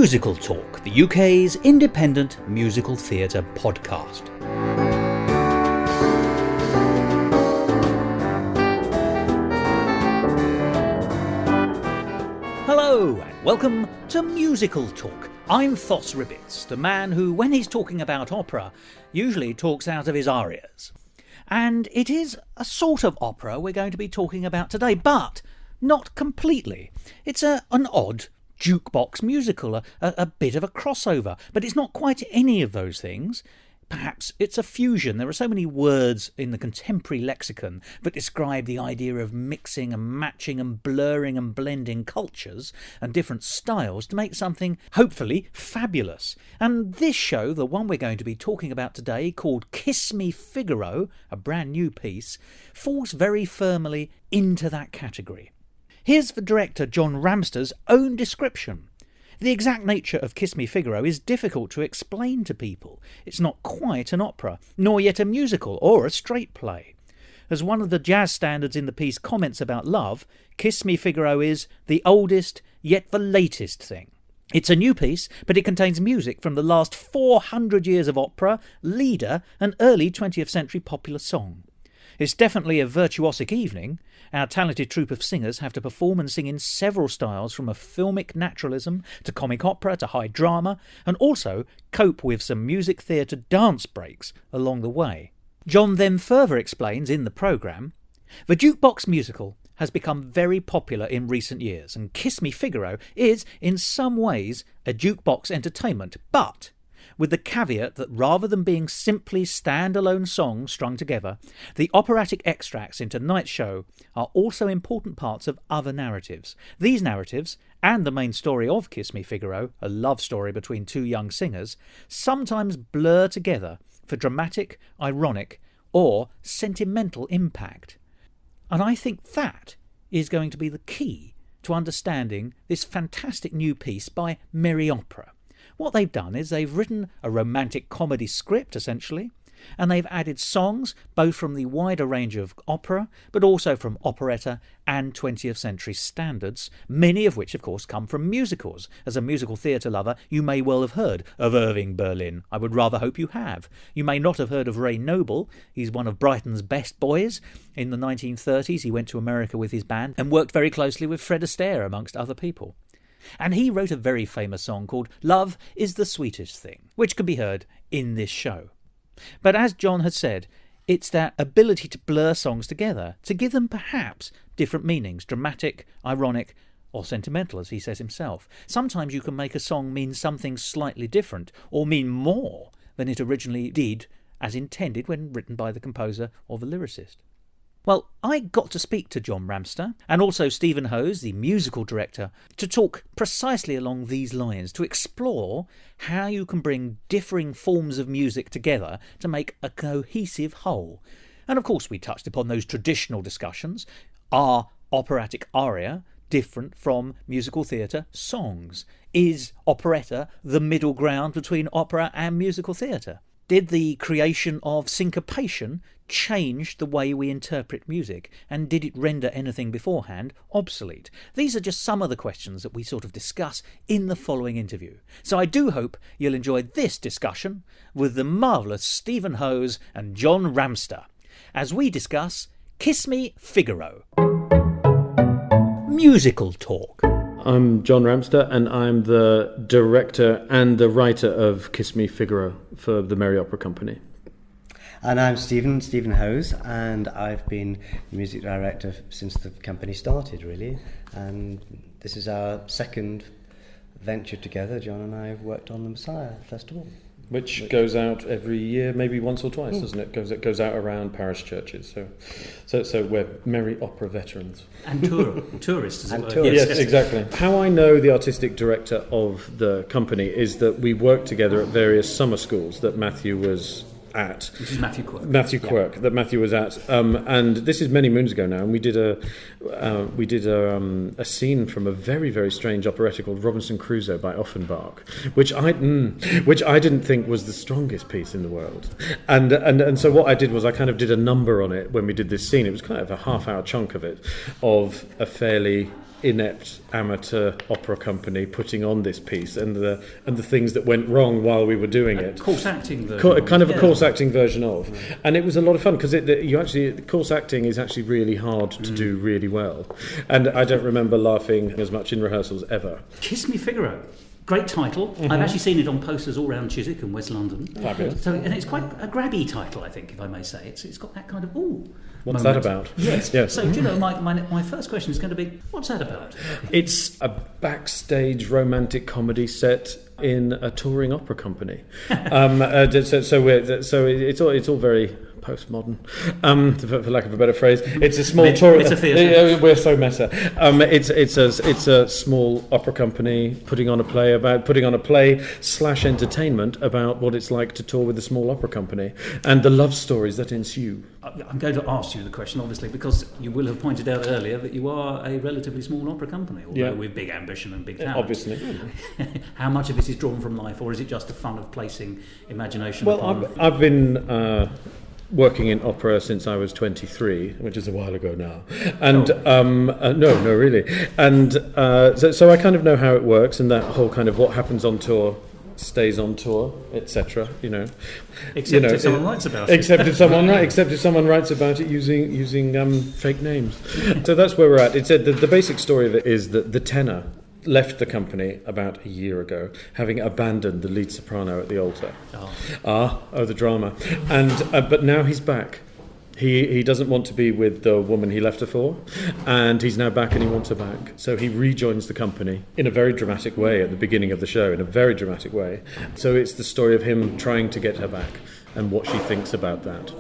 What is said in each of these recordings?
Musical Talk, the UK's independent musical theatre podcast. Hello and welcome to Musical Talk. I'm Thos, the man who, when he's talking about opera, usually talks out of his arias. And it is a sort of opera we're going to be talking about today, but not completely. It's an odd jukebox musical, a bit of a crossover, but it's not quite any of those things. Perhaps it's a fusion. There are so many words in the contemporary lexicon that describe the idea of mixing and matching and blurring and blending cultures and different styles to make something, hopefully, fabulous. And this show, the one we're going to be talking about today, called Kiss Me Figaro, a brand new piece, falls very firmly into that category. Here's the director John Ramster's own description. The exact nature of Kiss Me Figaro is difficult to explain to people. It's not quite an opera, nor yet a musical or a straight play. As one of the jazz standards in the piece comments about love, Kiss Me Figaro is the oldest, yet the latest thing. It's a new piece, but it contains music from the last 400 years of opera, lieder, and early 20th century popular song. It's definitely a virtuosic evening. Our talented troupe of singers have to perform and sing in several styles, from a filmic naturalism to comic opera to high drama, and also cope with some music theatre dance breaks along the way. John then further explains in the programme, the jukebox musical has become very popular in recent years, and Kiss Me Figaro is, in some ways, a jukebox entertainment, but with the caveat that rather than being simply stand-alone songs strung together, the operatic extracts in tonight's show are also important parts of other narratives. These narratives, and the main story of Kiss Me Figaro, a love story between two young singers, sometimes blur together for dramatic, ironic, or sentimental impact. And I think that is going to be the key to understanding this fantastic new piece by Merry Opera. What they've done is they've written a romantic comedy script, essentially, and they've added songs both from the wider range of opera, but also from operetta and 20th century standards, many of which, of course, come from musicals. As a musical theatre lover, you may well have heard of Irving Berlin. I would rather hope you have. You may not have heard of Ray Noble. He's one of Brighton's best boys. In the 1930s, he went to America with his band and worked very closely with Fred Astaire, amongst other people. And he wrote a very famous song called Love is the Sweetest Thing, which can be heard in this show. But as John had said, it's that ability to blur songs together, to give them perhaps different meanings, dramatic, ironic, or sentimental, as he says himself. Sometimes you can make a song mean something slightly different, or mean more than it originally did as intended when written by the composer or the lyricist. Well, I got to speak to John Ramster and also Stephen Thos, the musical director, to talk precisely along these lines, to explore how you can bring differing forms of music together to make a cohesive whole. And of course we touched upon those traditional discussions. Are operatic aria different from musical theatre songs? Is operetta the middle ground between opera and musical theatre? Did the creation of syncopation change the way we interpret music, and did it render anything beforehand obsolete? These are just some of the questions that we sort of discuss in the following interview. So I do hope you'll enjoy this discussion with the marvellous Stephen Thos and John Ramster as we discuss Kiss Me Figaro. Musical Talk. I'm John Ramster, and I'm the director and the writer of Kiss Me Figaro for the Merry Opera Company. And I'm Stephen Thos, and I've been the music director since the company started, really. And this is our second venture together. John and I have worked on the Messiah Festival. Which goes out every year, maybe once or twice, doesn't it? It goes out around parish churches. So we're Merry Opera veterans. And tourists, as it were. Tourists. Yes, exactly. How I know the artistic director of the company is that we worked together at various summer schools that Matthew was at. Which is Matthew Quirk. That Matthew was at. And this is many moons ago now, and we did a scene from a very, very strange operetta called Robinson Crusoe by Offenbach, which I didn't think was the strongest piece in the world. And so what I did was I kind of did a number on it when we did this scene. It was kind of a half-hour chunk of it, of a fairly inept amateur opera company putting on this piece, and the things that went wrong while we were doing it. Course acting version. A course acting version of, and it was a lot of fun because course acting is actually really hard to do really well, and I don't remember laughing as much in rehearsals ever. Kiss Me Figaro. Great title. I've actually seen it on posters all around Chiswick and West London. Fabulous. So, and it's quite a grabby title, I think, if I may say. It's got that kind of What's moment. that about? Yes. Yes. So, do you know, my first question is going to be, what's that about? It's a backstage romantic comedy set in a touring opera company. So it's all very postmodern, for lack of a better phrase. It's a small tour. It's a theatre. We're so meta. It's a small opera company putting on a play / entertainment about what it's like to tour with a small opera company and the love stories that ensue. I'm going to ask you the question, obviously, because you will have pointed out earlier that you are a relatively small opera company, although with big ambition and big talent. Obviously. How much of it is drawn from life, or is it just the fun of placing imagination? Well, I've been working in opera since I was 23, which is a while ago now. And no, really. And so I kind of know how it works, and that whole kind of what happens on tour stays on tour, etc. Except if someone writes about it. Except if someone writes about it using fake names. So that's where we're at. It's the basic story of it is that the tenor left the company about a year ago, having abandoned the lead soprano at the altar. The drama. And but now he's back. He doesn't want to be with the woman he left her for, and he's now back and he wants her back. So he rejoins the company in a very dramatic way at the beginning of the show, in a very dramatic way. So it's the story of him trying to get her back and what she thinks about that.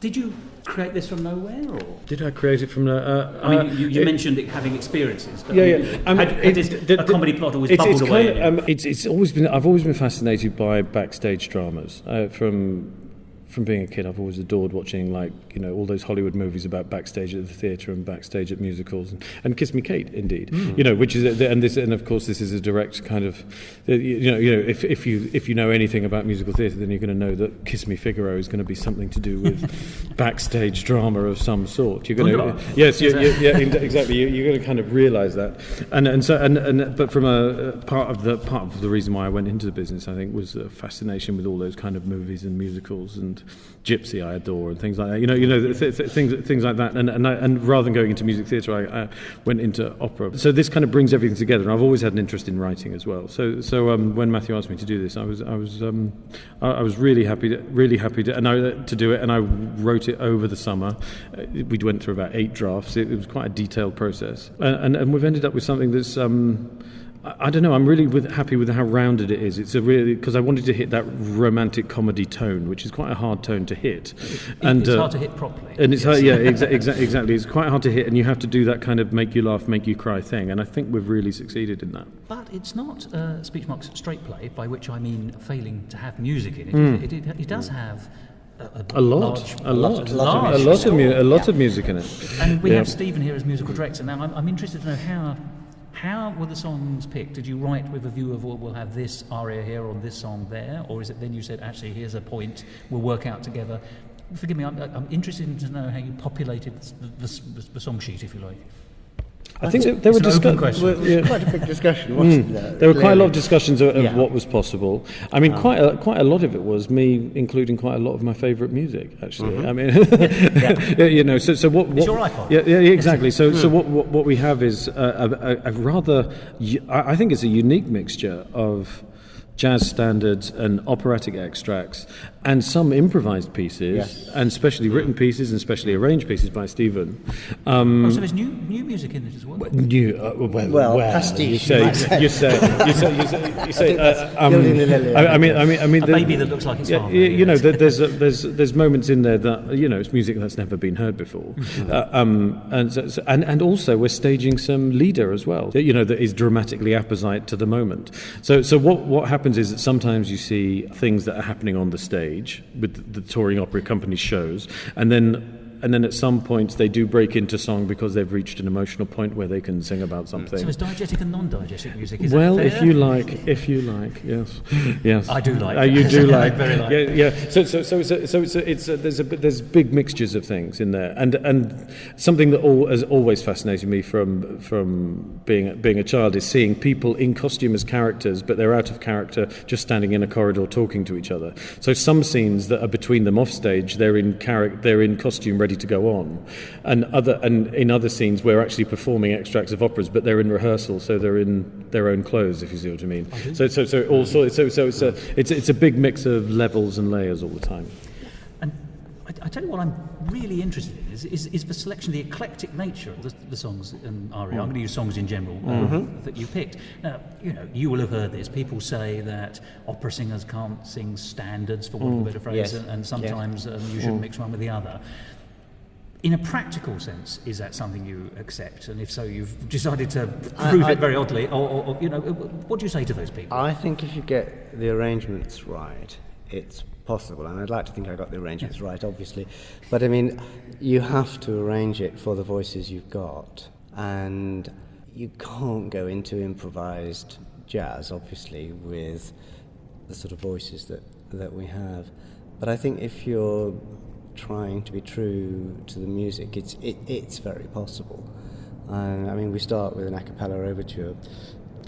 Did you create this from nowhere, or did I create it from? You mentioned it having experiences. But had a comedy plot always bubbled away. It's always been. I've always been fascinated by backstage dramas. From being a kid, I've always adored watching all those Hollywood movies about backstage at the theatre and backstage at musicals, and Kiss Me Kate, indeed. Which is and of course this is a direct kind of if you know anything about musical theatre, then you're going to know that Kiss Me Figaro is going to be something to do with backstage drama of some sort. You're going to exactly. You're going to kind of realise that, but from a part of the reason why I went into the business, I think, was a fascination with all those kind of movies and musicals and Gypsy I adore and things like that. Things like that. And rather than going into music theatre, I went into opera. So this kind of brings everything together. And I've always had an interest in writing as well. So when Matthew asked me to do this, I was really happy to do it. And I wrote it over the summer. We went through about 8 drafts. It was quite a detailed process, and we've ended up with something that's. I don't know. I'm really happy with how rounded it is. It's because I wanted to hit that romantic comedy tone, which is quite a hard tone to hit. It's hard to hit properly. And it's hard, exactly. It's quite hard to hit, and you have to do that kind of make you laugh, make you cry thing. And I think we've really succeeded in that. But it's not speech marks straight play, by which I mean failing to have music in it. It does have. A lot of music in it. And we have Stephen here as musical director. Now, I'm interested to know how were the songs picked? Did you write with a view of, we'll have this aria here or this song there? Or is it then you said, actually, here's a point, we'll work out together? Forgive me, I'm interested to know how you populated the song sheet, if you like. I think there were quite a big discussion, wasn't there? There were quite a lot of discussions of what was possible. I mean, quite a lot of it was me including quite a lot of my favourite music, actually. I mean, So what? It's your iPod. Yeah, exactly. So what we have is a rather, I think it's a unique mixture of jazz standards and operatic extracts and some improvised pieces and specially written pieces and specially arranged pieces by Stephen. So there's new music in it as well? Pastiche. You say. I mean, a baby that looks like his father. There's moments in there that it's music that's never been heard before, and also we're staging some lieder as well. That is dramatically apposite to the moment. So what happens is that sometimes you see things that are happening on the stage with the touring opera company shows, and then and then at some points they do break into song because they've reached an emotional point where they can sing about something. So it's diegetic and non-diegetic music, is well, that fair? if you like, yes. I do like. You do like. Very like. Yeah. There's big mixtures of things in there, and something that has always fascinated me from being a child is seeing people in costume as characters, but they're out of character, just standing in a corridor talking to each other. So some scenes that are between them off stage, they're in costume, ready to go on, and in other scenes we're actually performing extracts of operas, but they're in rehearsal, so they're in their own clothes, if you see what I mean. It's a big mix of levels and layers all the time. And I tell you what I'm really interested in is the selection, the eclectic nature of the songs in aria. I'm going to use songs in general that you picked. Now, you will have heard this. People say that opera singers can't sing standards, for want of a better phrase, and sometimes you shouldn't mix one with the other. In a practical sense, is that something you accept? And if so, you've decided to prove it very oddly, or what do you say to those people? I think if you get the arrangements right, it's possible, and I'd like to think I got the arrangements right, obviously, but I mean, you have to arrange it for the voices you've got, and you can't go into improvised jazz, obviously, with the sort of voices that we have. But I think if you're trying to be true to the music, it's very possible. I mean, we start with an a cappella overture,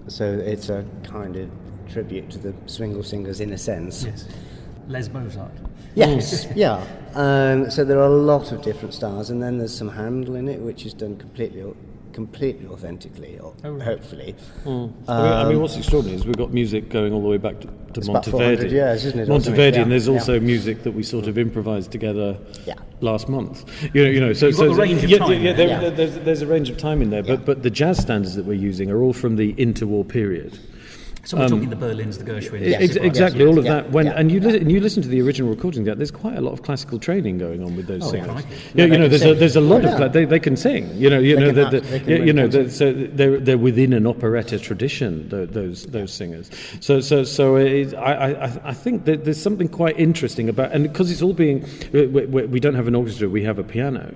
so it's a kind of tribute to the Swingle Singers in a sense. Yes. Les Mozart. Yes, yeah. So there are a lot of different styles, and then there's some Handel in it, which is done completely authentically, hopefully. I mean, what's extraordinary is we've got music going all the way back to it's Monteverdi. About 400 years, isn't it? Monteverdi, and there's also music that we sort of improvised together last month. So You've got the range of time. There's a range of time in there, but the jazz standards that we're using are all from the interwar period. So we're talking the Berlins, the Gershwins. Exactly, all of that. And you listen to the original recording. There's quite a lot of classical training going on with those singers. There's a lot of they can sing. So they're within an operetta tradition. Those singers. I think that there's something quite interesting about, and because it's all being, we don't have an orchestra, we have a piano.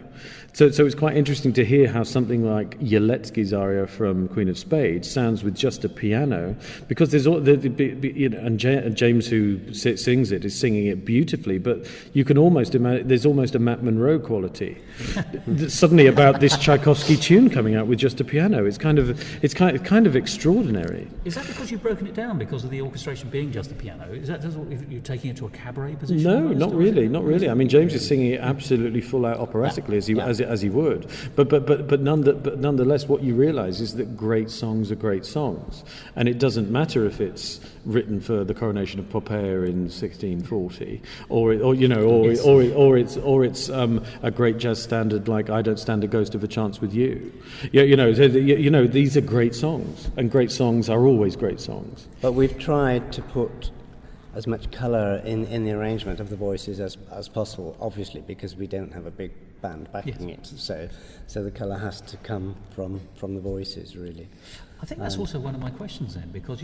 So it's quite interesting to hear how something like Yeletsky's aria from Queen of Spades sounds with just a piano, because there's and James, who sings it, is singing it beautifully, but you can almost imagine there's almost a Matt Monro quality suddenly about this Tchaikovsky tune coming out with just a piano. It's kind of extraordinary. Is that because you've broken it down because of the orchestration being just a piano? Is that you're taking it to a cabaret position? No, not really. I mean, James is singing it absolutely full out operatically as he would, but nonetheless, what you realise is that great songs are great songs, and it doesn't matter if it's written for the coronation of Popea in 1640, or it's a great jazz standard like "I Don't Stand a Ghost of a Chance with You." These are great songs, and great songs are always great songs. But we've tried to put as much colour in the arrangement of the voices as possible, obviously, because we don't have a big band backing it. So the colour has to come from the voices, really. I think that's also one of my questions then, because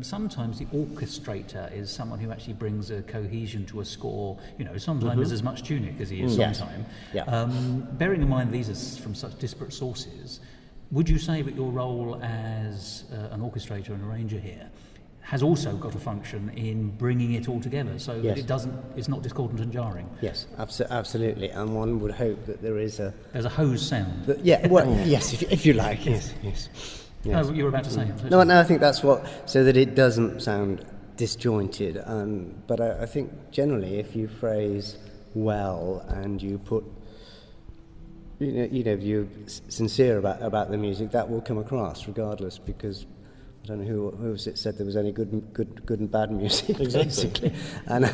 sometimes the orchestrator is someone who actually brings a cohesion to a score. Sometimes there's as much tunic as he is sometime. Yeah. Bearing in mind these are from such disparate sources, would you say that your role as an orchestrator and arranger here has also got a function in bringing it all together, so that it's not discordant and jarring? Yes, absolutely, and one would hope that there's a hose sound. Yes, if you like, yes. Oh, you were about to say. No, I think that's so that it doesn't sound disjointed. But I think generally, if you phrase well and you put, you're sincere about the music, that will come across regardless, because I don't know who said there was only good and bad music, basically. And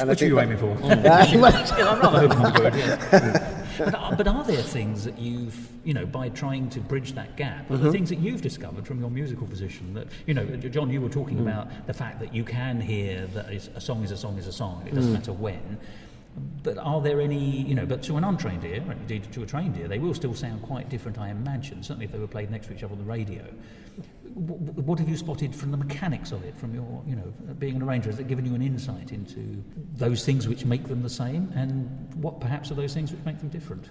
which are you aiming for? I'm rather hoping for good. Yes. But are there things that you've, by trying to bridge that gap, are there things that you've discovered from your musical position that, John, you were talking about the fact that you can hear that a song is a song is a song, it doesn't matter when. But are there any, but to an untrained ear, and indeed to a trained ear, they will still sound quite different, I imagine, certainly if they were played next to each other on the radio. what have you spotted from the mechanics of it, from your, being an arranger? Has it given you an insight into those things which make them the same, and what perhaps are those things which make them different?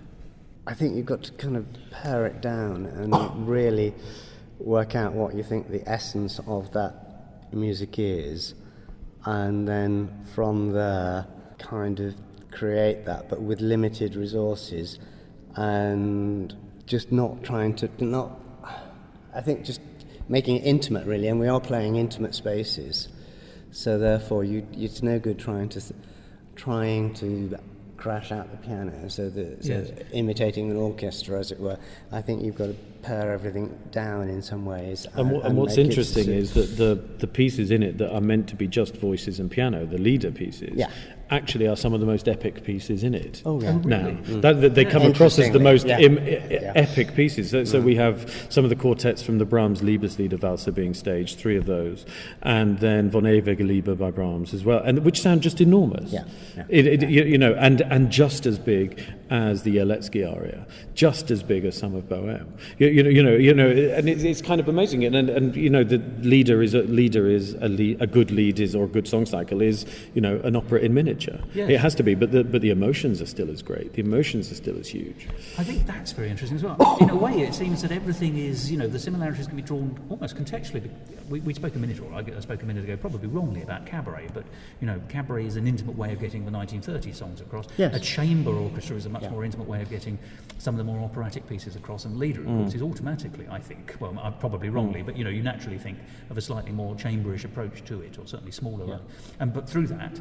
I think you've got to kind of pare it down and really work out what you think the essence of that music is, and then from there kind of create that, but with limited resources, and just just making it intimate, really. And we are playing intimate spaces, so therefore it's no good trying to crash out the piano, so imitating an orchestra, as it were. I think you've got to pare everything down in some ways. And what's interesting is that the pieces in it that are meant to be just voices and piano, the leader pieces, actually are some of the most epic pieces in it. Oh, yeah. Now, they come across as the most epic pieces. So we have some of the quartets from the Brahms Liebeslieder Valse being staged, 3 of those, and then Von Ewige Liebe by Brahms as well, and which sound just enormous. And just as big as the Yeletsky aria, just as big as some of Bohème. And it's kind of amazing. And the leader is a good lead or a good song cycle is an opera in miniature. Yes. It has to be, but the emotions are still as great. The emotions are still as huge. I think that's very interesting as well. In a way, it seems that everything is, the similarities can be drawn almost contextually. We spoke a minute ago, probably wrongly, about cabaret, but cabaret is an intimate way of getting the 1930s songs across. Yes. A chamber orchestra is a much more intimate way of getting some of the more operatic pieces across, and leader, of course, is automatically, I think, probably wrongly, but you naturally think of a slightly more chamberish approach to it, or certainly smaller. But through that,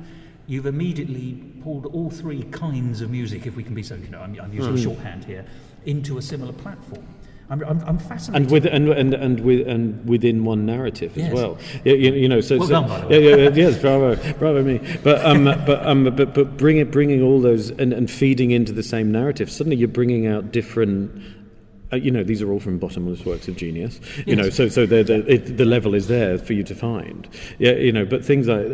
you've immediately pulled all 3 kinds of music, if we can be so, I'm using shorthand here, into a similar platform. I'm fascinated. And within one narrative as well. Well done, by the way. Yes, bravo me. But bringing all those and feeding into the same narrative. Suddenly, you're bringing out different. These are all from bottomless works of genius. So the level is there for you to find. But things like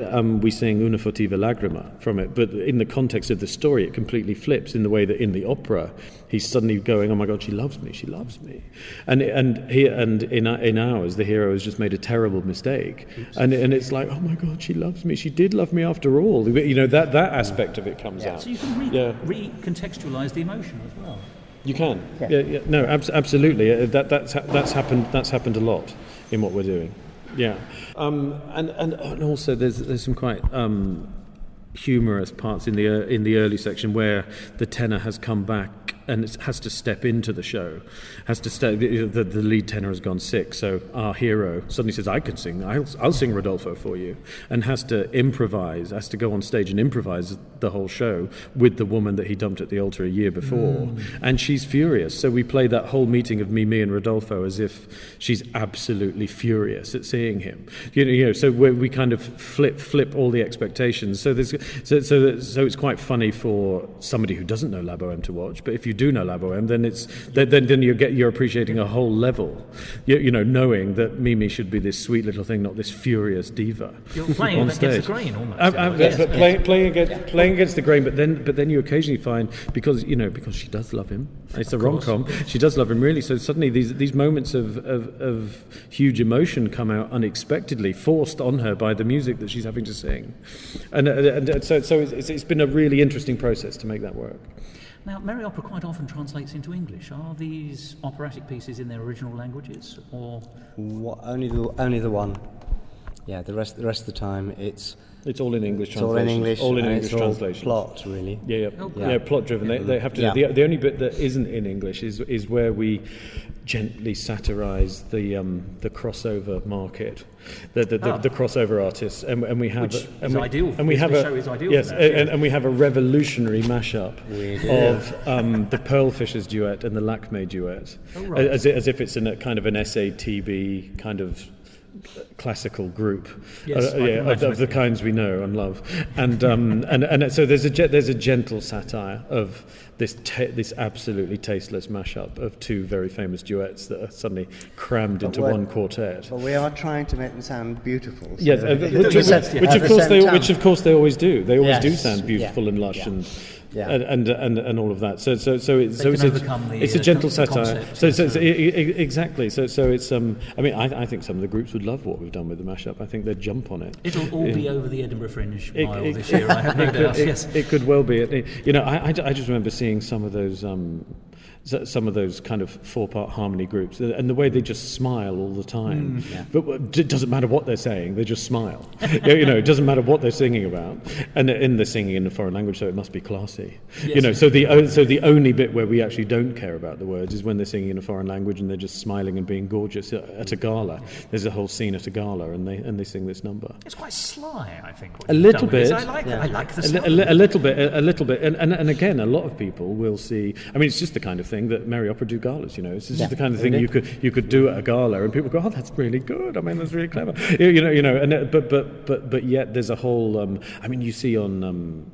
we sing Una furtiva lagrima from it, but in the context of the story, it completely flips in the way that in the opera, he's suddenly going, "Oh my God, she loves me, and in ours, the hero has just made a terrible mistake, and it's like, "Oh my God, she loves me. She did love me after all." That aspect of it comes out. So you can recontextualize the emotion as well. You can, no, absolutely. That's happened a lot in what we're doing. And also there's some quite humorous parts in the early section where the tenor has come back and it has to step into the show, the lead tenor has gone sick, so our hero suddenly says, "I can sing, I'll sing Rodolfo for you," and has to go on stage and improvise the whole show with the woman that he dumped at the altar a year before, and she's furious. So we play that whole meeting of Mimi and Rodolfo as if she's absolutely furious at seeing him. So we kind of flip all the expectations. So it's quite funny for somebody who doesn't know La Bohème to watch, but if you do know La Bohème, then you're appreciating a whole level, knowing that Mimi should be this sweet little thing, not this furious diva. You're playing against the grain almost. Playing against the grain, but then you occasionally find because she does love him. It's a rom-com. She does love him really. So suddenly these moments of huge emotion come out unexpectedly, forced on her by the music that she's having to sing, and so it's been a really interesting process to make that work. Now, Merry Opera quite often translates into English. Are these operatic pieces in their original languages, or only the one? Yeah, the rest of the time it's all in English. It's all in English. All in English translation. Plot, really. Yeah, plot driven. They have to. Yeah. The only bit that isn't in English is where we gently satirise the crossover market, the crossover artists, and we have ideal. And we have a show is ideal. Yes, for that, and we have a revolutionary mashup of the Pearlfishers duet and the Lakme duet, as if it's in a kind of an SATB kind of classical group, of the kinds we know and love, and so there's a gentle satire of this absolutely tasteless mashup of two very famous duets that are suddenly crammed into one quartet. But we are trying to make them sound beautiful. So Yes, which of course they always do. They always do sound beautiful and lush and all of that. So it's a gentle satire. Exactly. So it's I mean I think some of the groups would love what we've done with the mashup. I think they'd jump on it. It'll all be over the Edinburgh Fringe mile this year. I have no doubt. Yes, it could well be. You know, I just remember seeing some of those kind of 4-part harmony groups, and the way they just smile all the time. But it doesn't matter what they're saying; they just smile. You know, it doesn't matter what they're singing about, and they're singing in a foreign language, so it must be classy. Yes. You know, so the only bit where we actually don't care about the words is when they're singing in a foreign language and they're just smiling and being gorgeous at a gala. There's a whole scene at a gala, and they sing this number. It's quite sly, I think. A little bit. I like the style. A little bit, and again, a lot of people will see. I mean, it's just the kind of thing that merry opera do galas. You know, it's just the kind of thing you could do at a gala, and people go, "Oh, that's really good. I mean, that's really clever." You know, and but yet there's a whole. I mean, you see on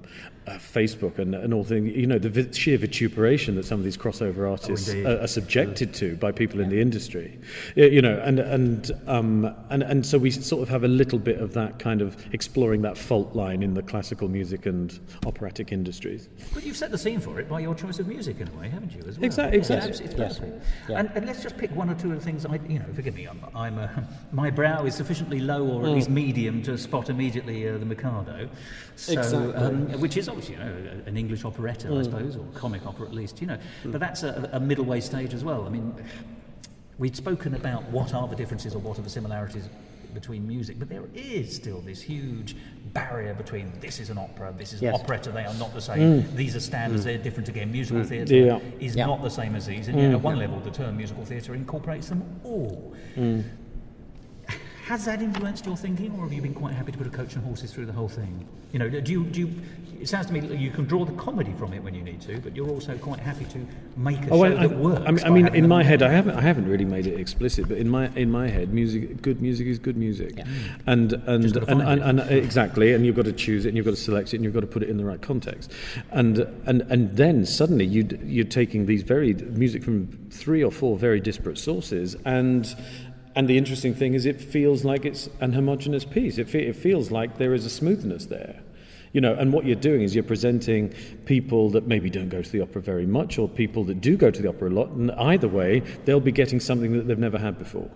Facebook and all things. You know, the sheer vituperation that some of these crossover artists are subjected to by people in the industry. You know, and so we sort of have a little bit of that kind of exploring that fault line in the classical music and operatic industries. But you've set the scene for it by your choice of music in a way, haven't you? As well. Exactly. It's perfect. And let's just pick one or two of the things. Forgive me. My brow is sufficiently low or at least medium to spot immediately the Mikado. So, which is obviously, an English operetta, I suppose, or comic opera at least, But that's a middle way stage as well. I mean, we'd spoken about what are the differences or what are the similarities between music, but there is still this huge barrier between this is an opera, this is an operetta, they are not the same. These are standards, they're different again. Musical theatre is not the same as these, and yet at one level the term musical theatre incorporates them all. Has that influenced your thinking, or have you been quite happy to put a coach and horses through the whole thing? Do you? It sounds to me like you can draw the comedy from it when you need to, but you're also quite happy to make a show that works. I mean, in my head, I haven't really made it explicit, but in my head, good music is good music, and exactly, and you've got to choose it, and you've got to select it, and you've got to put it in the right context, and then suddenly you're taking these music from 3 or 4 very disparate sources, and the interesting thing is it feels like it's an homogeneous piece. It feels like there is a smoothness there. And what you're doing is you're presenting people that maybe don't go to the opera very much or people that do go to the opera a lot, and either way, they'll be getting something that they've never had before.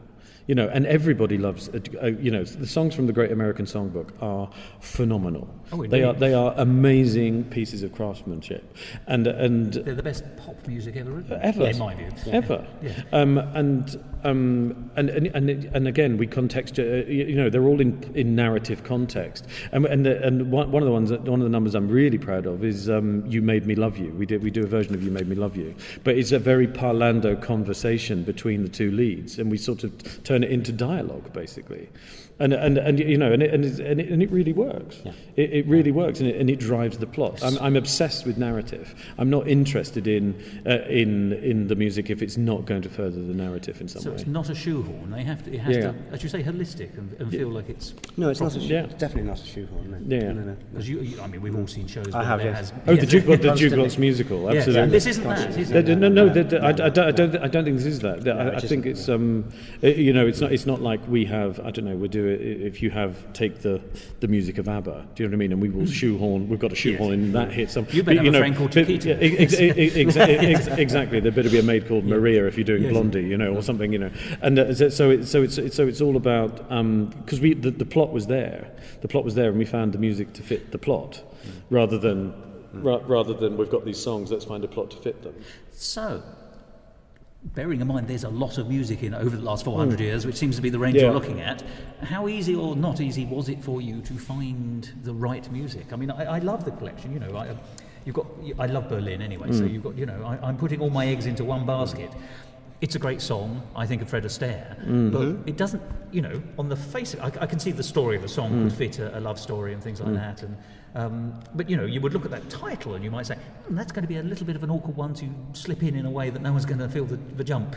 And everybody loves, the songs from the Great American Songbook are phenomenal. Oh, they are amazing pieces of craftsmanship, and they're the best pop music ever written. In my view, ever. And again, we context. They're all in narrative context, and one of the numbers I'm really proud of is "You Made Me Love You." We do a version of "You Made Me Love You," but it's a very parlando conversation between the two leads, and we sort of turn it into dialogue basically, and it really works. It really works, and it drives the plot. I'm obsessed with narrative. I'm not interested in the music if it's not going to further the narrative in some way. So it's not a shoehorn. It has to, as you say, holistic and feel like it's. No, it's not. It's definitely not a shoehorn. No. Because we've all seen shows. I have. The Jukebox musical. Absolutely. And this isn't that, is it? No. I don't think this is that. I think it's it's not like we have. I don't know. We do it if you take the music of ABBA. Do you know what I mean? And we will shoehorn. We've got to shoehorn in that hit. You better have a friend called Chiquita. Exactly. There better be a maid called Maria if you're doing Blondie, or something, And so it's all about because the plot was there. The plot was there, and we found the music to fit the plot, rather than we've got these songs. Let's find a plot to fit them. So, bearing in mind there's a lot of music in over the last 400 years, which seems to be the range you're looking at, how easy or not easy was it for you to find the right music? I mean, I love the collection, I love Berlin anyway, so you've got, I'm putting all my eggs into one basket. It's a great song, I think of Fred Astaire, but it doesn't, on the face of it, I can see the story of the song could fit a love story and things like that, but you would look at that title and you might say, that's going to be a little bit of an awkward one to slip in a way that no one's going to feel the jump,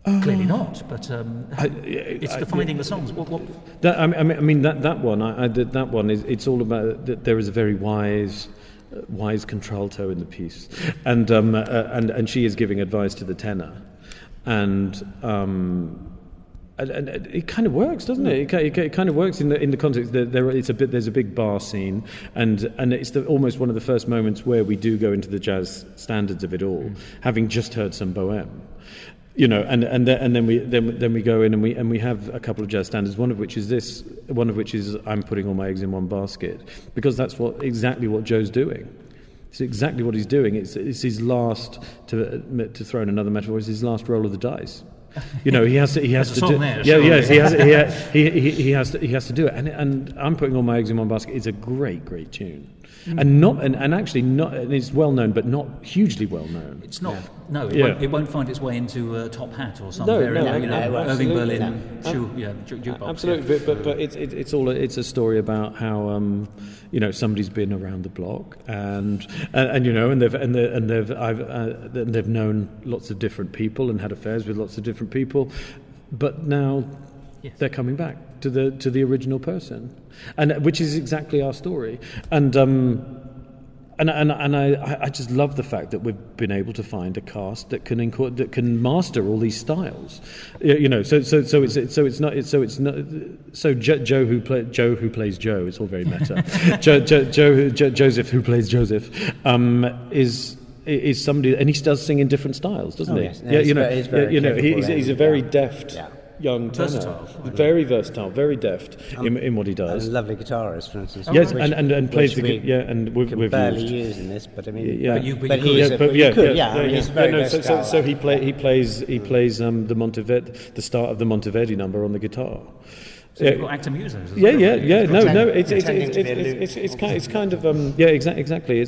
Clearly not, but it's defining the songs. That one. That one is. It's all about that. There is a very wise wise contralto in the piece, and she is giving advice to the tenor, and it kind of works, doesn't it? It kind of works in the context. There's a big bar scene, and it's almost one of the first moments where we do go into the jazz standards of it all, having just heard some bohème. You know, and then we go in and we have a couple of jazz standards. One of which is I'm putting all my eggs in one basket, because that's exactly what Joe's doing. It's exactly what he's doing. It's his last, to throw in another metaphor, it's his last roll of the dice. You know, he has to do. He has to do it. And I'm putting all my eggs in one basket. It's a great tune. And actually not. And it's well known, but not hugely well known. It's not. No, it won't find its way into Top Hat or something. Irving Berlin. Jukebox. Absolutely, but it's a story about how somebody's been around the block and they've known lots of different people and had affairs with lots of different people, but now they're coming back to the original person, and which is exactly our story. And I just love the fact that we've been able to find a cast that can master all these styles, So Joe who plays Joe, it's all very meta. Joseph who plays Joseph is somebody, and he does sing in different styles, doesn't he? Yes. He's a very deft. Young tenor, very versatile, very deft in what he does. And a lovely guitarist, for instance. Yes, and plays and we've barely used. used in this, but I mean, you could. he's very versatile. So he plays the Monteverde, the start of the Monteverdi number on the guitar. So you've got actor musos. It's kind of exactly.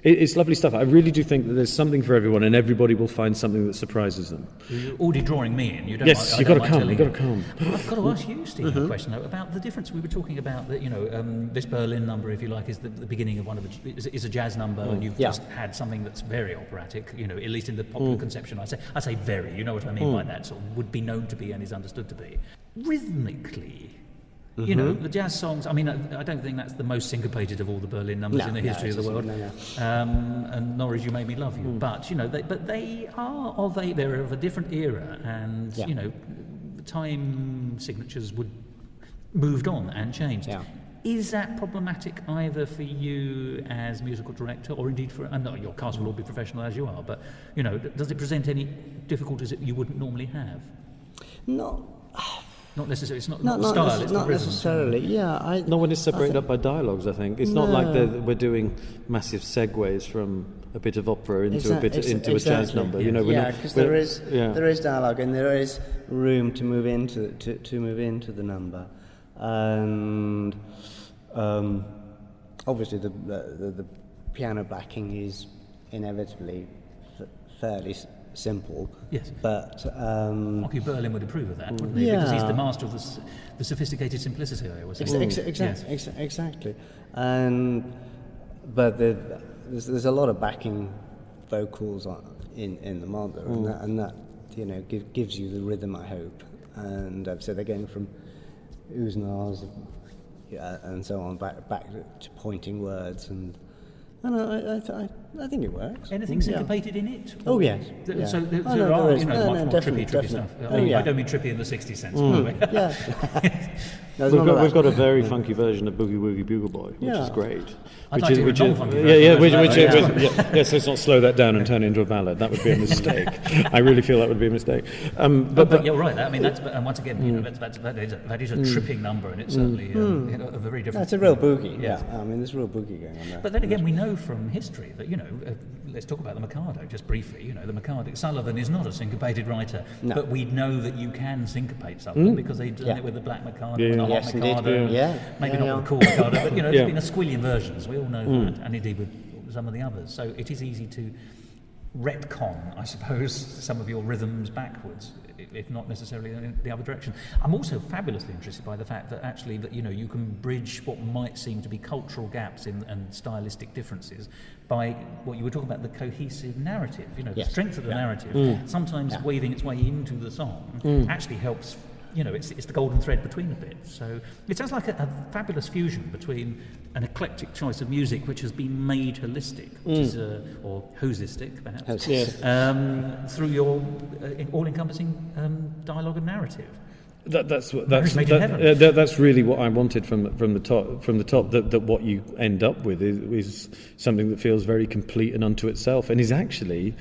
It's lovely stuff. I really do think that there's something for everyone, and everybody will find something that surprises them. You're already drawing me in. Yes, you've got to come. You've got to come. I've got to ask you, Steve, a question though, about the difference. We were talking about that. This Berlin number, if you like, is the beginning of is a jazz number, and you've just had something that's very operatic. At least in the popular conception, I say very. You know what I mean by that? Sort of would be known to be and is understood to be rhythmically. The jazz songs, I mean, I don't think that's the most syncopated of all the Berlin numbers in the history of the world. And nor is You Made Me Love You. But, they're of a different era, and, the time signatures moved on and changed. Yeah. Is that problematic either for you as musical director, or indeed your cast will all be professional as you are, but, does it present any difficulties that you wouldn't normally have? Not necessarily. It's not style. It's not the rhythm. necessarily. Yeah, not when it's separated up by dialogues. I think it's not like we're doing massive segues from a bit of opera into a jazz number. Because there is dialogue and there is room to move into the number, and obviously the piano backing is inevitably fairly simple. Yes. But Marky Berlin would approve of that, wouldn't he? Because he's the master of the sophisticated simplicity, I always say. Exactly. But there's a lot of backing vocals in the mother, and that gives you the rhythm, I hope. And so they're going from oohs and ahs, and so on back to pointing words and. I think it works. Anything syncopated in it? Oh, yes. So there are much more trippy stuff. I don't mean trippy in the 60s sense, by the way. We've got a very funky version of Boogie Woogie Bugle Boy, which is great. I'd like to hear a non-funky version. Yes, let's not slow that down and turn it into a ballad. That would be a mistake. I really feel that would be a mistake. But you're right. I mean, and once again, that is a tripping number, and it's certainly a very different. That's a real boogie. Yeah, I mean, there's real boogie going on there. But then again, we know from history that let's talk about the Mikado just briefly. The Mikado. Sullivan is not a syncopated writer, but we know that you can syncopate something because they've done it with the Black Mikado and the Hot Mikado. Maybe not with the Cool Mikado, but there's been a squillion versions. We all know that, and indeed with some of the others. So it is easy to retcon, I suppose, some of your rhythms backwards, if not necessarily in the other direction. I'm also fabulously interested by the fact that actually you can bridge what might seem to be cultural gaps and stylistic differences by what you were talking about, the cohesive narrative. The strength of the narrative, sometimes weaving its way into the song, actually helps it's the golden thread between the bits. So it sounds like a fabulous fusion between an eclectic choice of music which has been made holistic, which is or who'sistic perhaps, through your all-encompassing dialogue and narrative. That's really what I wanted from the top. That what you end up with is something that feels very complete and unto itself, and is actually.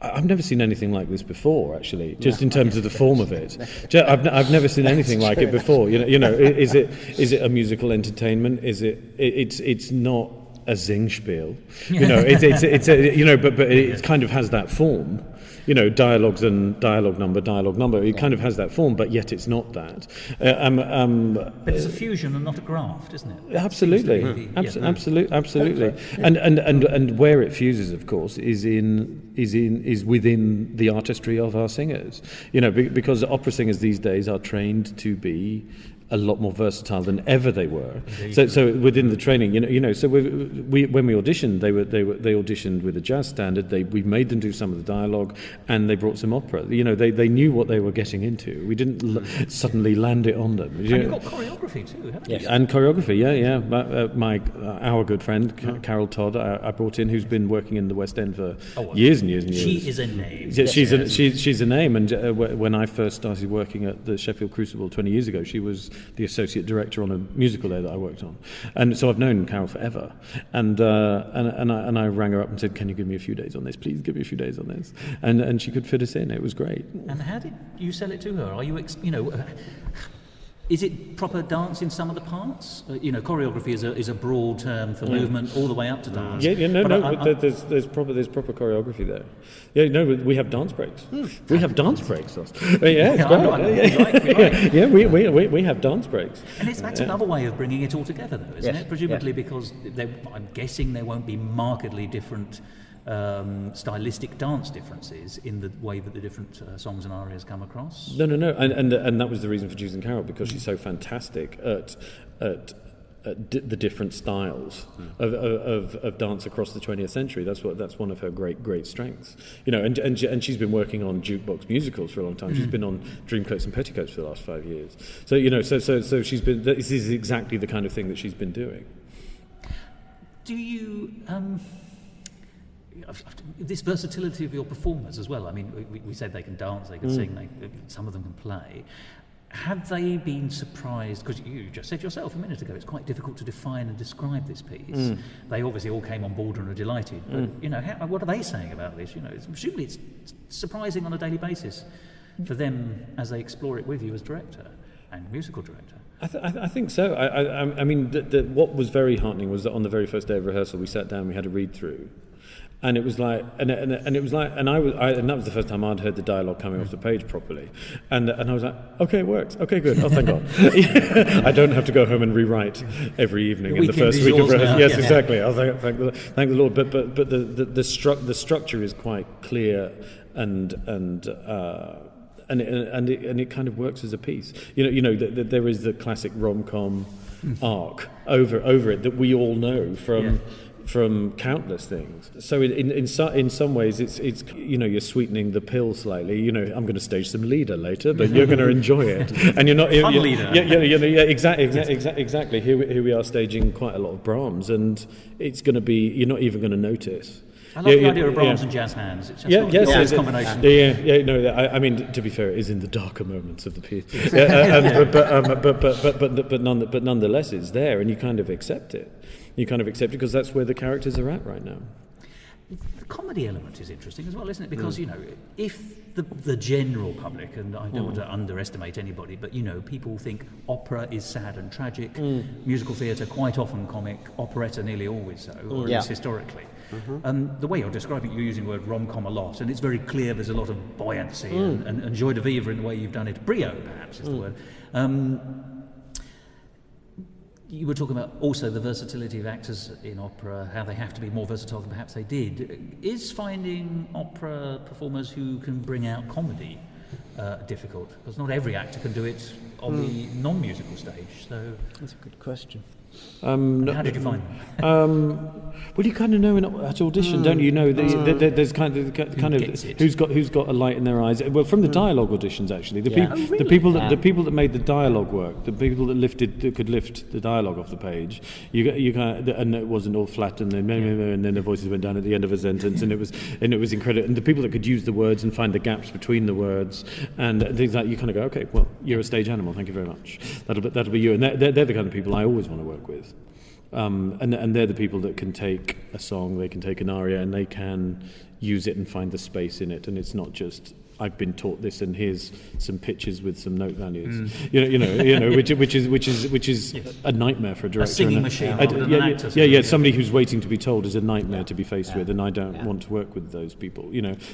I've never seen anything like this before, actually. Just in terms of the form of it, I've never seen anything like it before. Is it a musical entertainment? It's not a Singspiel. But it kind of has that form. Dialogues and dialogue number. It kind of has that form, but yet it's not that. But it's a fusion and not a graft, isn't it? Absolutely, absolutely. And where it fuses, of course, is within the artistry of our singers. Because opera singers these days are trained to be a lot more versatile than ever they were. So within the training, so when we auditioned, they auditioned with a jazz standard. We made them do some of the dialogue, and they brought some opera. They knew what they were getting into. We didn't suddenly land it on them. And you've got choreography too, haven't you? Yes. And choreography, our good friend Carol Todd, I brought in, who's been working in the West End for years and years and years. She is a name. Yeah, she's a name. And when I first started working at the Sheffield Crucible 20 years ago, she was the associate director on a musical there that I worked on, and so I've known Carol forever. And I rang her up and said, "Can you give me a few days on this? Please give me a few days on this." And she could fit us in. It was great. And how did you sell it to her? Are you is it proper dance in some of the parts? Choreography is a broad term for movement all the way up to dance. There's proper choreography there. We have dance breaks. We have dance breaks. We have dance breaks. And that's another way of bringing it all together, though, isn't it? Presumably because I'm guessing there won't be markedly different stylistic dance differences in the way that the different songs and arias come across. No, and that was the reason for choosing Carol, because she's so fantastic at the different styles of dance across the 20th century. That's one of her great strengths. And she's been working on jukebox musicals for a long time. She's been on Dreamcoats and Petticoats for the last 5 years. So she's been. This is exactly the kind of thing that she's been doing. Do you? This versatility of your performers as well. I mean, we said they can dance, they can sing, some of them can play. Have they been surprised? Because you just said yourself a minute ago, it's quite difficult to define and describe this piece. They obviously all came on board and are delighted. But what are they saying about this? Presumably it's surprising on a daily basis for them as they explore it with you as director and musical director. I think so. I mean, what was very heartening was that on the very first day of rehearsal, we sat down, we had a read through. And it was like, and that was the first time I'd heard the dialogue coming off the page properly, and I was like, okay, it works, okay, good, oh thank God, I don't have to go home and rewrite every evening in the first week of rehearsal. Yes, exactly. I'll thank the Lord. But the structure is quite clear, and it kind of works as a piece. There is the classic RomCom arc over it that we all know from countless things. So in some ways it's you're sweetening the pill slightly. I'm going to stage some Lieder later, but you're going to enjoy it, and you're not fun Lieder. Exactly. Here we are staging quite a lot of Brahms, and it's going to be, you're not even going to notice. I love the idea of Brahms and jazz hands. It's just it's a combination. I mean, to be fair, it is in the darker moments of the piece. But nonetheless, it's there, and you kind of accept it. You kind of accept it because that's where the characters are at right now. The comedy element is interesting as well, isn't it? Because, if the general public, and I don't want to underestimate anybody, but, people think opera is sad and tragic, musical theatre quite often comic, operetta nearly always so, or at least historically. The way you're describing it, you're using the word rom-com a lot, and it's very clear there's a lot of buoyancy and joie de vivre in the way you've done it. Brio, perhaps, is the word. You were talking about also the versatility of actors in opera, how they have to be more versatile than perhaps they did. Is finding opera performers who can bring out comedy difficult? Because not every actor can do it on the non-musical stage. So that's a good question. How did you find them? Well, you kind of know at audition, don't you? There's kind of who's got a light in their eyes. Well, from the dialogue auditions, actually, the people that made the dialogue work, the people that could lift the dialogue off the page, you kind of, and it wasn't all flat, and then the voices went down at the end of a sentence, and it was incredible. And the people that could use the words and find the gaps between the words and things like, you kind of go, okay, well, you're a stage animal. Thank you very much. That'll be you. And they're the kind of people I always want to work with. And they're the people that can take a song, they can take an aria, and they can use it and find the space in it. And it's not just, I've been taught this, and here's some pitches with some note values. Which is a nightmare for a director. A singing machine. Somebody who's waiting to be told is a nightmare to be faced with, and I don't want to work with those people.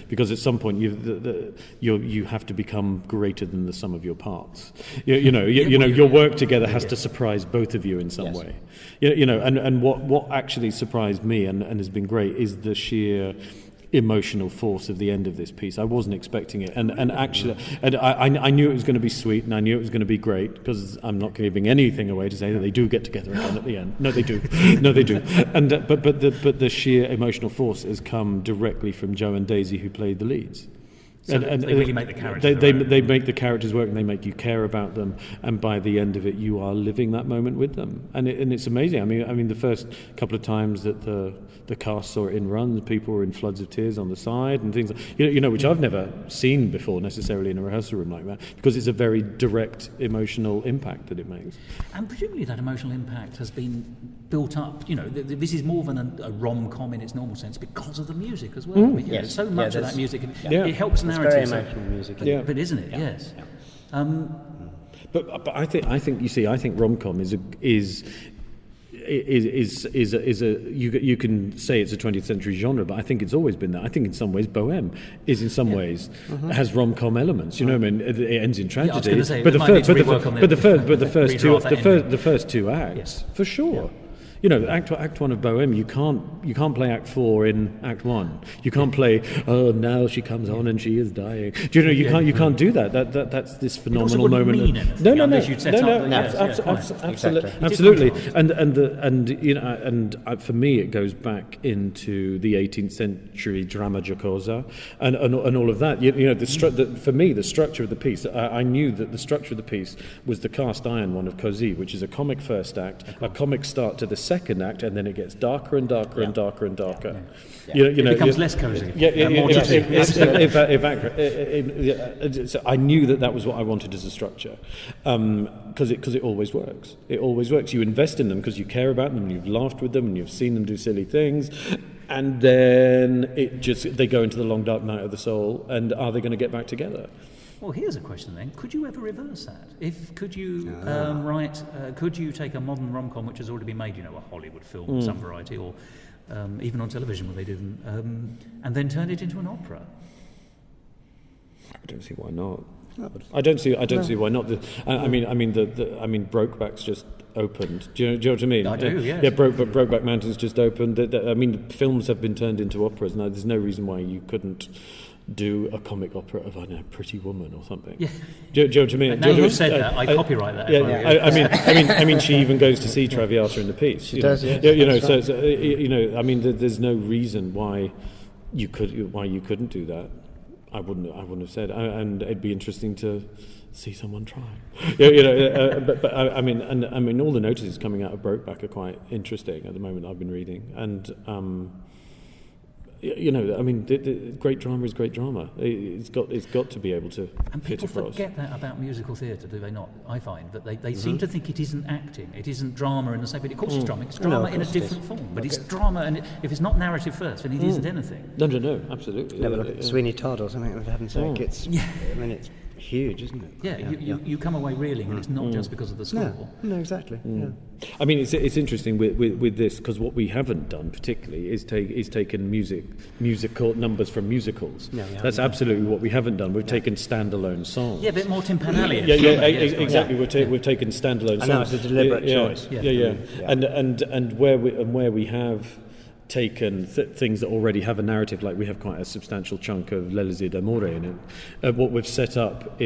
Because at some point you have to become greater than the sum of your parts. Your work together has to surprise both of you in some way. And what actually surprised me and has been great is the sheer emotional force of the end of this piece. I wasn't expecting it, and actually, I knew it was going to be sweet, and I knew it was going to be great, because I'm not giving anything away to say that they do get together again at the end. No, they do. And but the sheer emotional force has come directly from Joe and Daisy, who played the leads. So and they really make the characters. They make the characters work, and they make you care about them. And by the end of it, you are living that moment with them, and it's amazing. I mean, the first couple of times that the cast saw it in runs, people were in floods of tears on the side and things, which I've never seen before necessarily in a rehearsal room like that, because it's a very direct emotional impact that it makes. And presumably that emotional impact has been built up. This is more than a rom-com in its normal sense, because of the music as well. Yes. So much of that music, it helps narrative. It's very emotional music. But isn't it? Yeah. Yes. Yeah. But I think RomCom is you can say it's a 20th century genre, but I think it's always been that. I think in some ways Bohème is in some ways has rom-com elements. It ends in tragedy. The first two acts, for sure. Act one of Bohème, you can't play Act 4 in Act 1. You can't play, oh, now she comes on and she is dying. You can't do that. That's this phenomenal moment. Absolutely. And for me, it goes back into the 18th century drama giocosa and all of that. For me, the structure of the piece. I knew that the structure of the piece was the cast iron one of Così, which is a comic first act, a comic start to the second act, and then it gets darker and darker and darker and darker. It becomes less cosy. So I knew that was what I wanted as a structure, because it always works. It always works. You invest in them because you care about them, and you've laughed with them, and you've seen them do silly things, and then they go into the long dark night of the soul. And are they going to get back together? Well, here's a question then. Could you ever reverse that? Could you could you take a modern rom-com which has already been made, a Hollywood film of some variety, or even on television where they didn't, and then turn it into an opera? I don't see why not. I don't see why not. Brokeback's just opened. Do you know what I mean? I do, yes. Yeah, Brokeback Mountain's just opened. Films have been turned into operas now. There's no reason why you couldn't do a comic opera of, I don't know, Pretty Woman or something. Yeah. Do you know what I mean? Now you've said that, I copyright that. Yeah. She even goes to see Traviata in the piece. She does, yes. There's no reason why you couldn't do that. I wouldn't have said, and it'd be interesting to see someone try. But all the notices coming out of Brokeback are quite interesting at the moment. I've been reading, and great drama is great drama. It's got to be able to and fit people across. Forget that about musical theatre, do they not? I find that they seem to think it isn't acting, it isn't drama in the same way. Of course it's drama. It's drama in a different form, but it's drama, and if it's not narrative first, then it isn't anything. No, absolutely. Never look at Sweeney Todd or something, for heaven's sake. It's huge, isn't it? You come away reeling, and it's not just because of the score. No, exactly. Yeah. I mean, it's interesting with this, because what we haven't done particularly is taken musical numbers from musicals. That's absolutely what we haven't done. We've taken standalone songs. Yeah, a bit more Timpanelli. Exactly. We've taken standalone songs. I know, it's a deliberate choice. And where we have taken things that already have a narrative, like we have quite a substantial chunk of L'Elysée d'Amore in it. What we've set up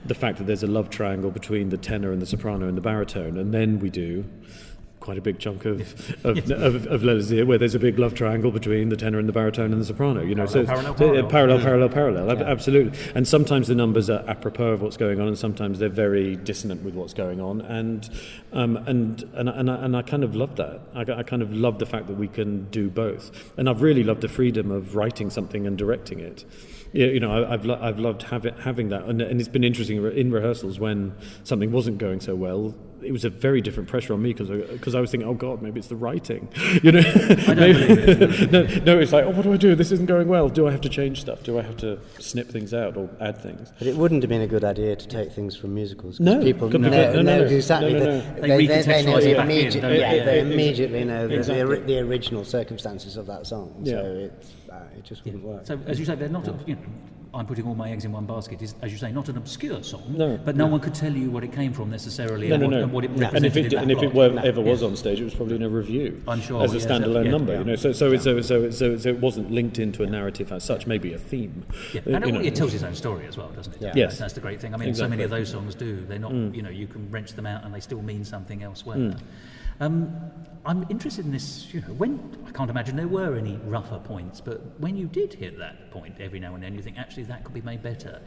the fact that there's a love triangle between the tenor and the soprano and the baritone, and then we do quite a big chunk of L'Elysée where there's a big love triangle between the tenor and the baritone and the soprano. Parallel. Absolutely. And sometimes the numbers are apropos of what's going on, and sometimes they're very dissonant with what's going on. And I kind of love that. I kind of love the fact that we can do both. And I've really loved the freedom of writing something and directing it. I've loved having that, and it's been interesting in rehearsals when something wasn't going so well. It was a very different pressure on me because I was thinking, oh God, maybe it's the writing, I don't believe it. No, it's like, oh, what do I do? This isn't going well. Do I have to change stuff? Do I have to snip things out or add things? But it wouldn't have been a good idea to take things from musicals. No, people know exactly. They immediately know exactly. the original circumstances of that song. Yeah. So it just wouldn't work. So as you say, they're not. I'm putting all my eggs in one basket. Is, as you say, not an obscure song, No, but no one could tell you what it came from necessarily, and what it And represented. if it ever was on stage, it was probably in a review. I'm sure, as a standalone number. yeah. So it wasn't linked into a narrative as such. Maybe a theme. Yeah. And it tells its own story as well, doesn't it? Yeah. Yes. That's the great thing. I mean, so many of those songs do. They're not. You can wrench them out, and they still mean something elsewhere. I'm interested in this, when, I can't imagine there were any rougher points, but when you did hit that point every now and then, you think, actually, that could be made better.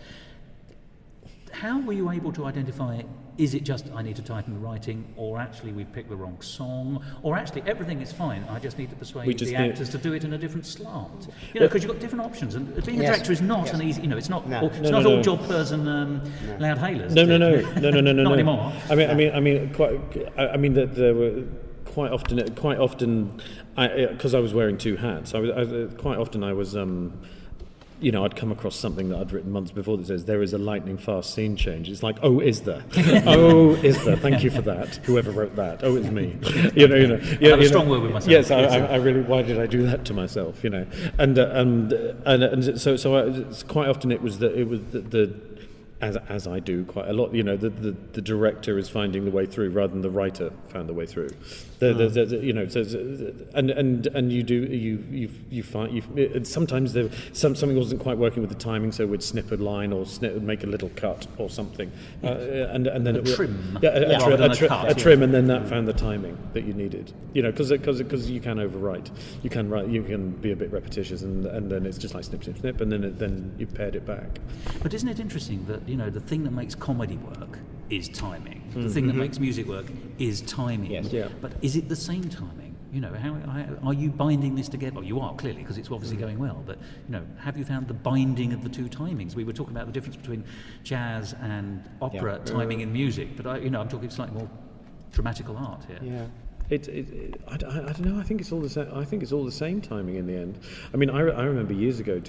How were you able to identify, is it just I need to tighten the writing, or actually we've picked the wrong song, or actually everything is fine, I just need to persuade the actors to do it in a different slant? Because you've got different options, and being a director is not an easy, it's not all job pairs and loud hailers. No. Not anymore. There were quite often, because I was wearing two hats. Quite often I was. I'd come across something that I'd written months before that says, there is a lightning fast scene change. It's like, oh, is there? Oh, is there? Thank you for that. Whoever wrote that. Oh, it's me. I have a strong word with myself. Yes, I really, why did I do that to myself? And so quite often it was the as I do quite a lot, the director is finding the way through rather than the writer found the way through. You find sometimes something wasn't quite working with the timing, so we'd snip a line or make a little cut or something, and then a trim, a trim, and then that found the timing that you needed. Because you can overwrite, you can be a bit repetitious, and then it's just like snip, snip, snip, and then you've paired it back. But isn't it interesting that the thing that makes comedy work is timing. The thing that makes music work is timing. Yes. Yeah. But is it the same timing? How are you binding this together? Well, you are clearly, because it's obviously going well. But have you found the binding of the two timings? We were talking about the difference between jazz and opera timing in music, but I'm talking slightly more dramatical art here. Yeah. I don't know. I think it's all the same. I think it's all the same timing in the end. I mean, I remember years ago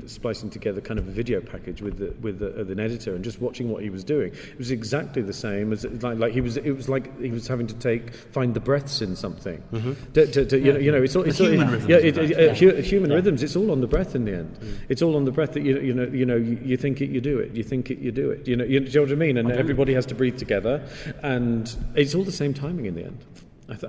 splicing together kind of a video package with an editor and just watching what he was doing. It was exactly the same as like he was. It was like he was having to find the breaths in something. Human rhythms. It's all on the breath in the end. It's all on the breath that you think it, you do it. You think it, you do it. You know what I mean? And everybody has to breathe together, and it's all the same timing in the end.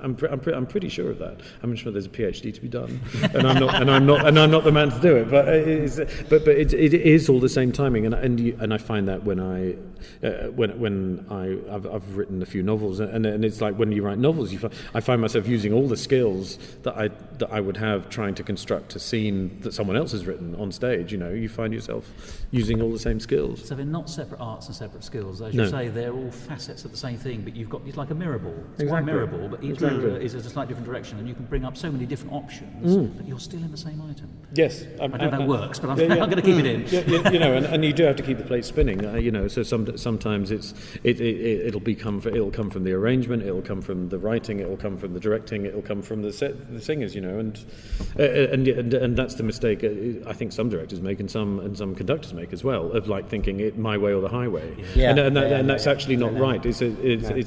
I'm pretty sure of that. I'm sure there's a PhD to be done, and I'm not the man to do it. But it is all the same timing, and I find that when I've written a few novels, and it's like when you write novels, I find myself using all the skills that I would have trying to construct a scene that someone else has written on stage. You find yourself using all the same skills. So they're not separate arts and separate skills, as you say. They're all facets of the same thing, but it's like a mirror ball. It's one mirror ball, but each mirror is a slightly different direction, and you can bring up so many different options, but you're still in the same item. Yes, I don't know if that works, but I'm going to keep it in. And you do have to keep the plate spinning. So sometimes it'll come from the arrangement, it'll come from the writing, it'll come from the directing, it'll come from the singers. And that's the mistake I think some directors make and some conductors make as well, of like thinking it my way or the highway. And that's actually not right. It's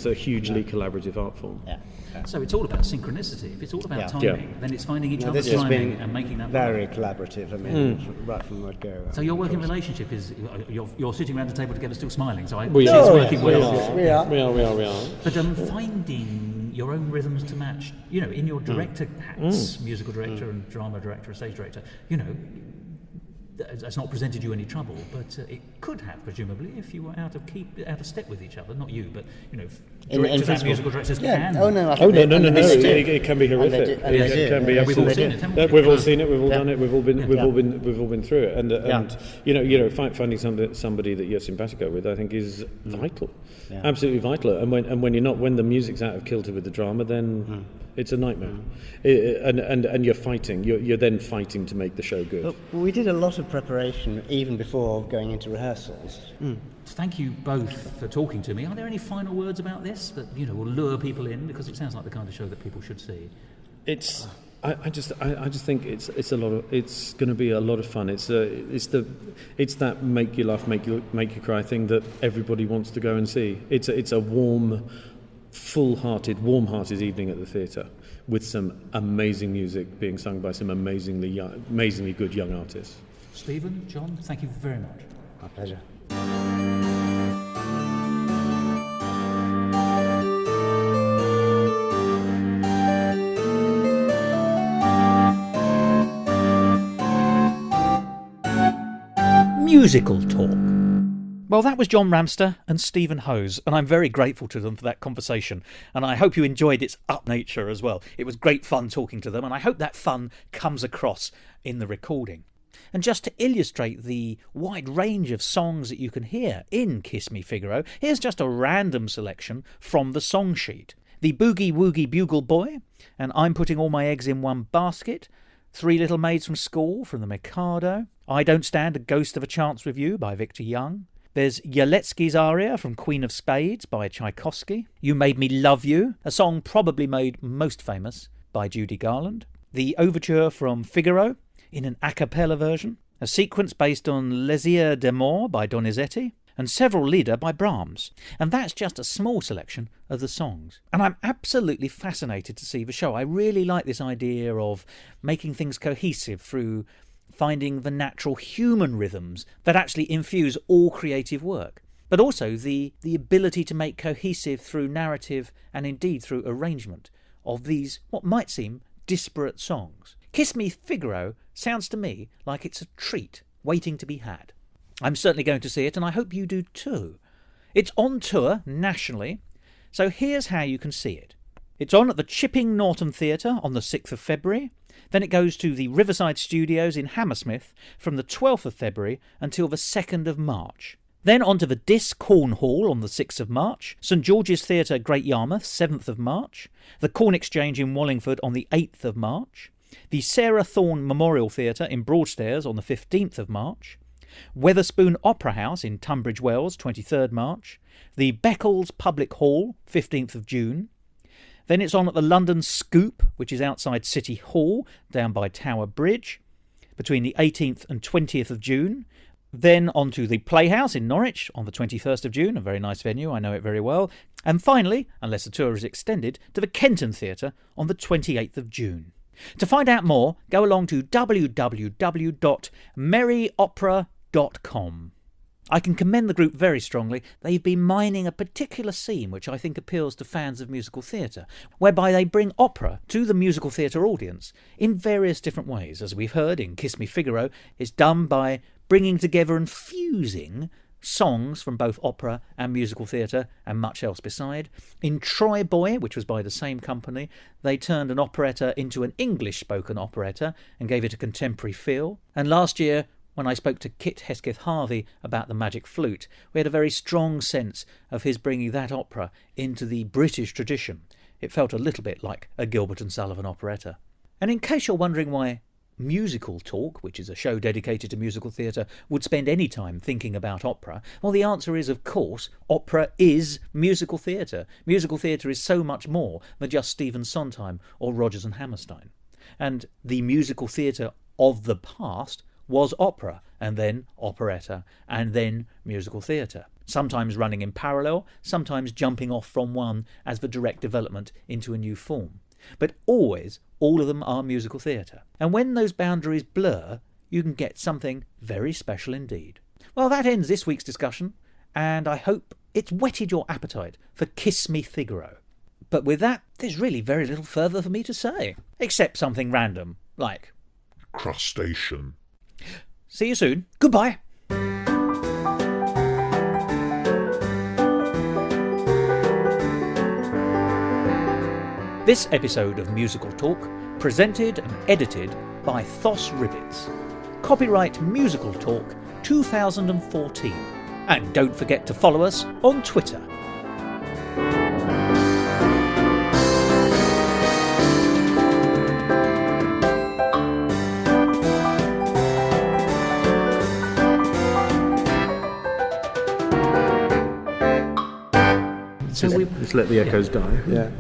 a hugely collaborative art form. Yeah. So it's all about synchronicity. If it's all about timing, then it's finding each other's timing and making that very work. Collaborative. I mean, right from the word go. So your working relationship is you're sitting around the table together, still smiling. So we it's are. working well. We are. But finding your own rhythms to match, in your director hats, musical director and drama director, and stage director, That's not presented you any trouble, but it could have, presumably, if you were out of step with each other. Not you, but directors and musical directors can. Oh no! No! It can be horrific. It can be. We've all seen it, haven't we? We've all seen it. We've all done it. We've all been through it. And finding somebody that you're simpatico with, I think, is vital, absolutely vital. And when the music's out of kilter with the drama, then it's a nightmare. And you're fighting. You're then fighting to make the show good. Well, we did a lot of preparation even before going into rehearsals. Thank you both for talking to me. Are there any final words about this that will lure people in, because it sounds like the kind of show that people should see? I just think it's going to be a lot of fun. It's that make you laugh, make you cry thing that everybody wants to go and see. It's a warm, warm-hearted evening at the theatre with some amazing music being sung by some amazingly good young artists. Stephen, John, thank you very much. My pleasure. Musical talk. Well, that was John Ramster and Stephen Thos, and I'm very grateful to them for that conversation, and I hope you enjoyed its up nature as well. It was great fun talking to them, and I hope that fun comes across in the recording. And just to illustrate the wide range of songs that you can hear in Kiss Me Figaro, here's just a random selection from the song sheet. The Boogie Woogie Bugle Boy, and I'm Putting All My Eggs in One Basket, Three Little Maids from School from the Mikado, I Don't Stand a Ghost of a Chance with You by Victor Young, there's Yaletsky's aria from Queen of Spades by Tchaikovsky, You Made Me Love You, a song probably made most famous by Judy Garland, the overture from Figaro in an a cappella version, a sequence based on Les Irs d'Amour by Donizetti, and several lieder by Brahms. And that's just a small selection of the songs. And I'm absolutely fascinated to see the show. I really like this idea of making things cohesive through finding the natural human rhythms that actually infuse all creative work, but also the ability to make cohesive through narrative and indeed through arrangement of these what might seem disparate songs. Kiss Me Figaro sounds to me like it's a treat waiting to be had. I'm certainly going to see it, and I hope you do too. It's on tour nationally, so here's how you can see it. It's on at the Chipping Norton Theatre on the 6th of February. Then it goes to the Riverside Studios in Hammersmith from the 12th of February until the 2nd of March. Then on to the Dis Cornhall on the 6th of March, St George's Theatre, Great Yarmouth, 7th of March, the Corn Exchange in Wallingford on the 8th of March, the Sarah Thorne Memorial Theatre in Broadstairs on the 15th of March, Wetherspoon Opera House in Tunbridge Wells, 23rd March, the Beccles Public Hall, 15th of June. Then it's on at the London Scoop, which is outside City Hall, down by Tower Bridge, between the 18th and 20th of June. Then on to the Playhouse in Norwich on the 21st of June, a very nice venue, I know it very well. And finally, unless the tour is extended, to the Kenton Theatre on the 28th of June. To find out more, go along to www.merryopera.com. I can commend the group very strongly. They've been mining a particular scene which I think appeals to fans of musical theatre, whereby they bring opera to the musical theatre audience in various different ways. As we've heard in Kiss Me Figaro, it's done by bringing together and fusing songs from both opera and musical theatre and much else beside. In Troy Boy, which was by the same company, they turned an operetta into an English-spoken operetta and gave it a contemporary feel. And last year, when I spoke to Kit Hesketh-Harvey about the Magic Flute, we had a very strong sense of his bringing that opera into the British tradition. It felt a little bit like a Gilbert and Sullivan operetta. And in case you're wondering why Musical Talk, which is a show dedicated to musical theatre, would spend any time thinking about opera, well, the answer is, of course, opera is musical theatre. Musical theatre is so much more than just Stephen Sondheim or Rodgers and Hammerstein. And the musical theatre of the past was opera, and then operetta, and then musical theatre, sometimes running in parallel, sometimes jumping off from one as the direct development into a new form. But always, all of them are musical theatre. And when those boundaries blur, you can get something very special indeed. Well, that ends this week's discussion, and I hope it's whetted your appetite for Kiss Me Figaro. But with that, there's really very little further for me to say, except something random, like crustacean. See you soon. Goodbye. This episode of Musical Talk, presented and edited by Thos Ribbits. Copyright Musical Talk 2014. And don't forget to follow us on Twitter. Just let the echoes die. Yeah.